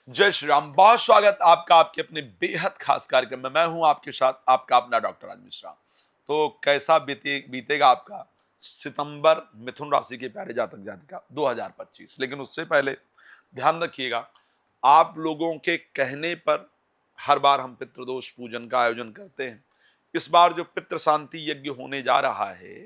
जय श्री राम। बहुत स्वागत आपका आपके अपने बेहद खास कार्यक्रम में। मैं हूं आपके साथ आपका अपना डॉक्टर राज मिश्रा। तो कैसा बीतेगा आपका सितंबर मिथुन राशि के प्यारे जातक जातिका 2025। लेकिन उससे पहले ध्यान रखिएगा, आप लोगों के कहने पर हर बार हम पितृदोष पूजन का आयोजन करते हैं। इस बार जो पितृ शांति यज्ञ होने जा रहा है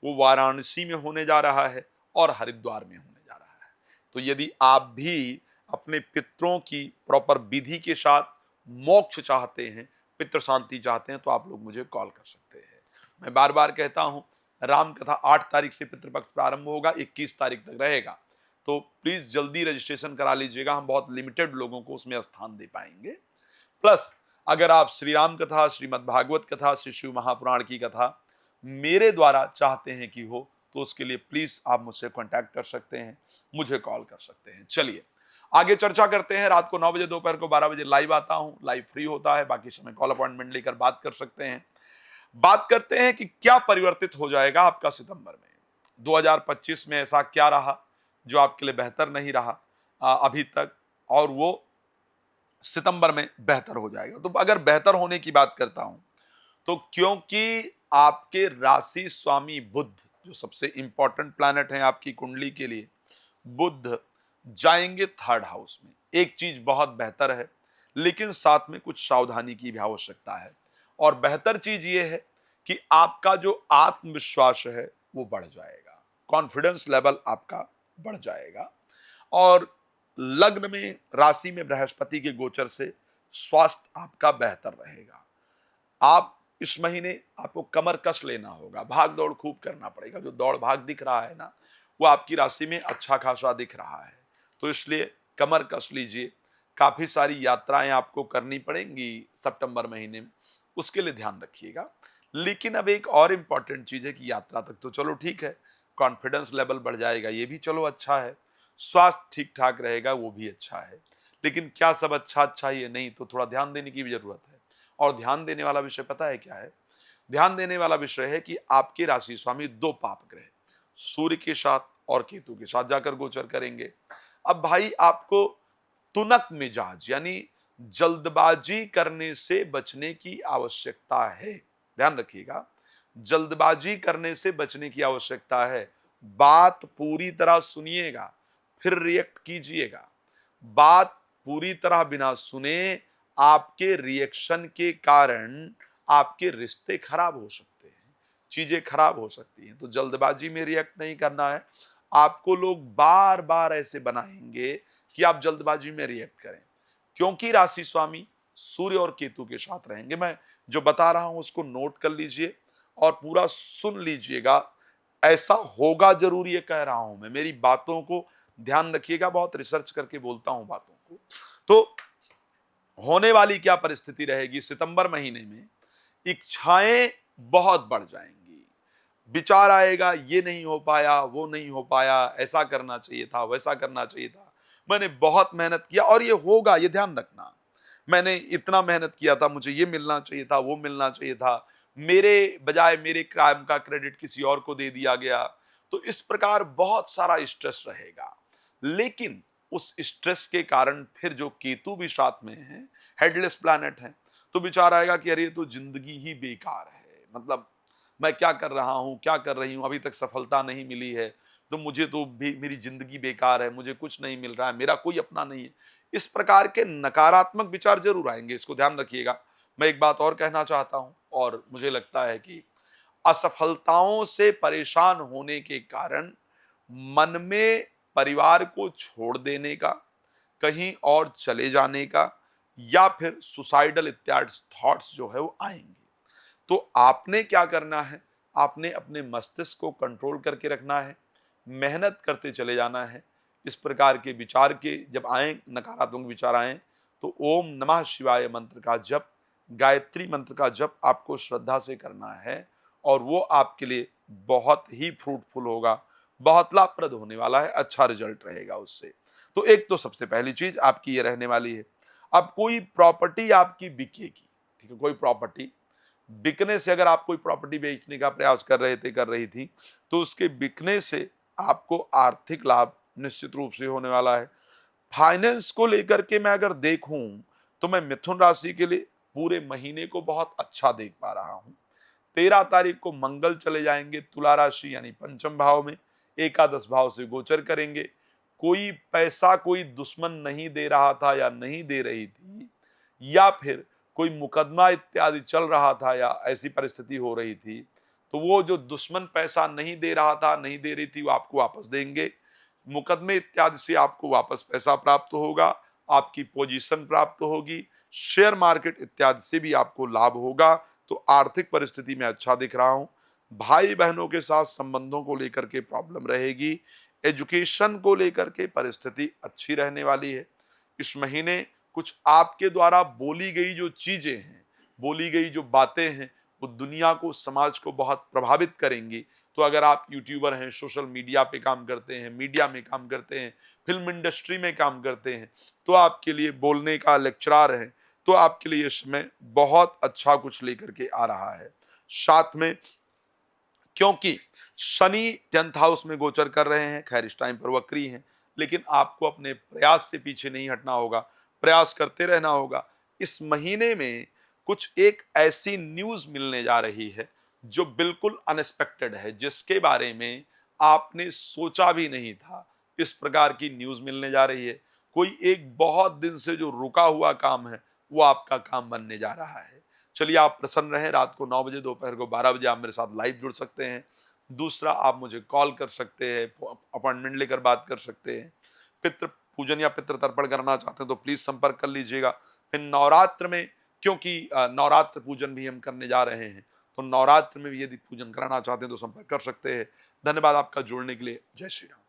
वो वाराणसी में होने जा रहा है और हरिद्वार में होने जा रहा है। तो यदि आप भी अपने पितरों की प्रॉपर विधि के साथ मोक्ष चाहते हैं, पितृ शांति चाहते हैं, तो आप लोग मुझे कॉल कर सकते हैं। मैं बार बार कहता हूं, राम कथा 8 तारीख से पितृपक्ष प्रारंभ होगा, 21 तारीख तक रहेगा। तो प्लीज जल्दी रजिस्ट्रेशन करा लीजिएगा, हम बहुत लिमिटेड लोगों को उसमें स्थान दे पाएंगे। प्लस अगर आप श्री राम कथा, श्रीमद् भागवत कथा, श्री शिव महापुराण की कथा मेरे द्वारा चाहते हैं कि हो, तो उसके लिए प्लीज आप मुझसे कांटेक्ट कर सकते हैं, मुझे कॉल कर सकते हैं। चलिए आगे चर्चा करते हैं। रात को 9 बजे, दोपहर को 12 बजे लाइव आता हूं। लाइव फ्री होता है, बाकी समय कॉल अपॉइंटमेंट लेकर बात कर सकते हैं। बात करते हैं कि क्या परिवर्तित हो जाएगा आपका सितंबर में। 2025 में ऐसा क्या रहा जो आपके लिए बेहतर नहीं रहा अभी तक, और वो सितंबर में बेहतर हो जाएगा। तो अगर बेहतर होने की बात करता हूं, तो क्योंकि आपके राशि स्वामी बुध, जो सबसे इंपॉर्टेंट प्लैनेट है आपकी कुंडली के लिए, बुध जाएंगे 3rd हाउस में। एक चीज बहुत बेहतर है, लेकिन साथ में कुछ सावधानी की भी आवश्यकता है। और बेहतर चीज ये है कि आपका जो आत्मविश्वास है वो बढ़ जाएगा, कॉन्फिडेंस लेवल आपका बढ़ जाएगा। और लग्न में राशि में बृहस्पति के गोचर से स्वास्थ्य आपका बेहतर रहेगा। आप इस महीने आपको कमर कस लेना होगा, भाग दौड़ खूब करना पड़ेगा। जो दौड़ भाग दिख रहा है ना, वो आपकी राशि में अच्छा खासा दिख रहा है, तो इसलिए कमर कस लीजिए। काफी सारी यात्राएं आपको करनी पड़ेंगी सितंबर महीने में, उसके लिए ध्यान रखिएगा। लेकिन अब एक और इंपॉर्टेंट चीज है कि यात्रा तक तो चलो ठीक है, कॉन्फिडेंस लेवल बढ़ जाएगा, ये भी चलो अच्छा है। स्वास्थ्य ठीक ठाक रहेगा, वो भी अच्छा है। लेकिन क्या सब अच्छा अच्छा ही है? नहीं, तो थोड़ा ध्यान देने की भी जरूरत है। और ध्यान देने वाला विषय पता है क्या है? ध्यान देने वाला विषय है कि आपके राशि स्वामी 2 पाप ग्रह सूर्य के साथ और केतु के साथ जाकर गोचर करेंगे। अब भाई आपको तुनक मिजाज यानी जल्दबाजी करने से बचने की आवश्यकता है। ध्यान रखिएगा, जल्दबाजी करने से बचने की आवश्यकता है। बात पूरी तरह सुनिएगा, फिर रिएक्ट कीजिएगा। बात पूरी तरह बिना सुने आपके रिएक्शन के कारण आपके रिश्ते खराब हो सकते हैं, चीजें खराब हो सकती हैं। तो जल्दबाजी में रिएक्ट नहीं करना है। आपको लोग बार बार ऐसे बनाएंगे कि आप जल्दबाजी में रिएक्ट करें, क्योंकि राशि स्वामी सूर्य और केतु के साथ रहेंगे। मैं जो बता रहा हूं उसको नोट कर लीजिए और पूरा सुन लीजिएगा। ऐसा होगा जरूर, ये कह रहा हूं मैं, मेरी बातों को ध्यान रखिएगा। बहुत रिसर्च करके बोलता हूं बातों को। तो होने वाली क्या परिस्थिति रहेगी सितंबर महीने में? इच्छाएं बहुत बढ़ जाएंगी, विचार आएगा ये नहीं हो पाया, वो नहीं हो पाया, ऐसा करना चाहिए था, वैसा करना चाहिए था, मैंने बहुत मेहनत किया और ये होगा, ये ध्यान रखना। मैंने इतना मेहनत किया था, मुझे ये मिलना चाहिए था, वो मिलना चाहिए था, मेरे बजाय मेरे काम का क्रेडिट किसी और को दे दिया गया। तो इस प्रकार बहुत सारा स्ट्रेस रहेगा। लेकिन उस स्ट्रेस के कारण फिर जो केतु भी साथ में है, हेडलेस प्लैनेट है, तो विचार आएगा कि अरे ये तो जिंदगी ही बेकार है, मतलब मैं क्या कर रहा हूं, क्या कर रही हूं, अभी तक सफलता नहीं मिली है, तो मुझे तो भी मेरी जिंदगी बेकार है, मुझे कुछ नहीं मिल रहा है, मेरा कोई अपना नहीं है। इस प्रकार के नकारात्मक विचार जरूर आएंगे, इसको ध्यान रखिएगा। मैं एक बात और कहना चाहता हूं, और मुझे लगता है कि असफलताओं से परेशान होने के कारण मन में परिवार को छोड़ देने का, कहीं और चले जाने का, या फिर सुसाइडल इत्यादि थॉट्स जो है वो आएंगे। तो आपने क्या करना है? आपने अपने मस्तिष्क को कंट्रोल करके रखना है, मेहनत करते चले जाना है। इस प्रकार के विचार के जब आए, नकारात्मक विचार आए, तो ओम नमः शिवाय मंत्र का जप, गायत्री मंत्र का जप आपको श्रद्धा से करना है, और वो आपके लिए बहुत ही फ्रूटफुल होगा, बहुत लाभप्रद होने वाला है, अच्छा रिजल्ट रहेगा उससे। तो एक तो सबसे पहली चीज आपकी ये रहने वाली है। अब कोई प्रॉपर्टी आपकी बिकेगी, ठीक है, कोई प्रॉपर्टी बिकने से, अगर आप कोई प्रॉपर्टी बेचने का प्रयास कर रहे थे, कर रही थी, तो उसके बिकने से आपको आर्थिक लाभ निश्चित रूप से होने वाला है। फाइनेंस को लेकर के मैं अगर देखूं तो मैं मिथुन राशि के लिए पूरे महीने को बहुत अच्छा देख पा रहा हूं। 13 तारीख को मंगल चले जाएंगे तुला राशि यानी पंचम भाव में, एकादश भाव से गोचर करेंगे। कोई पैसा कोई दुश्मन नहीं दे रहा था या नहीं दे रही थी, या फिर कोई मुकदमा इत्यादि चल रहा था या ऐसी परिस्थिति हो रही थी, तो वो जो दुश्मन पैसा नहीं दे रहा था, नहीं दे रही थी, वो आपको वापस देंगे। मुकदमे इत्यादि से आपको वापस पैसा प्राप्त होगा, आपकी पोजीशन प्राप्त होगी, शेयर मार्केट इत्यादि से भी आपको लाभ होगा। तो आर्थिक परिस्थिति में अच्छा दिख रहा हूं। भाई बहनों के साथ संबंधों को लेकर के प्रॉब्लम रहेगी। एजुकेशन को लेकर के परिस्थिति अच्छी रहने वाली है। इस महीने कुछ आपके द्वारा बोली गई जो चीजें हैं, बोली गई जो बातें हैं, वो दुनिया को, समाज को बहुत प्रभावित करेंगी। तो अगर आप यूट्यूबर हैं, सोशल मीडिया पे काम करते हैं, मीडिया में काम करते हैं, फिल्म इंडस्ट्री में काम करते हैं, तो आपके लिए बोलने का, लेक्चरार है, तो आपके लिए इस समय बहुत अच्छा कुछ लेकर के आ रहा है। साथ में क्योंकि शनि 10th हाउस में गोचर कर रहे हैं, खैर इस टाइम पर वक्री हैं, लेकिन आपको अपने प्रयास से पीछे नहीं हटना होगा, प्रयास करते रहना होगा। इस महीने में कुछ एक ऐसी न्यूज मिलने जा रही है जो बिल्कुल अनएक्सपेक्टेड है, जिसके बारे में आपने सोचा भी नहीं था। इस प्रकार की न्यूज मिलने जा रही है। कोई एक बहुत दिन से जो रुका हुआ काम है, वो आपका काम बनने जा रहा है। चलिए, आप प्रसन्न रहें। रात को 9 बजे, दोपहर को 12 बजे आप मेरे साथ लाइव जुड़ सकते हैं। दूसरा, आप मुझे कॉल कर सकते हैं, अपॉइंटमेंट लेकर बात कर सकते हैं। पितृ पूजन या पितृ तर्पण करना चाहते हैं तो प्लीज संपर्क कर लीजिएगा। फिर नवरात्र में, क्योंकि नवरात्र पूजन भी हम करने जा रहे हैं, तो नवरात्र में भी यदि पूजन कराना चाहते हैं तो संपर्क कर सकते हैं। धन्यवाद आपका जुड़ने के लिए। जय श्री राम।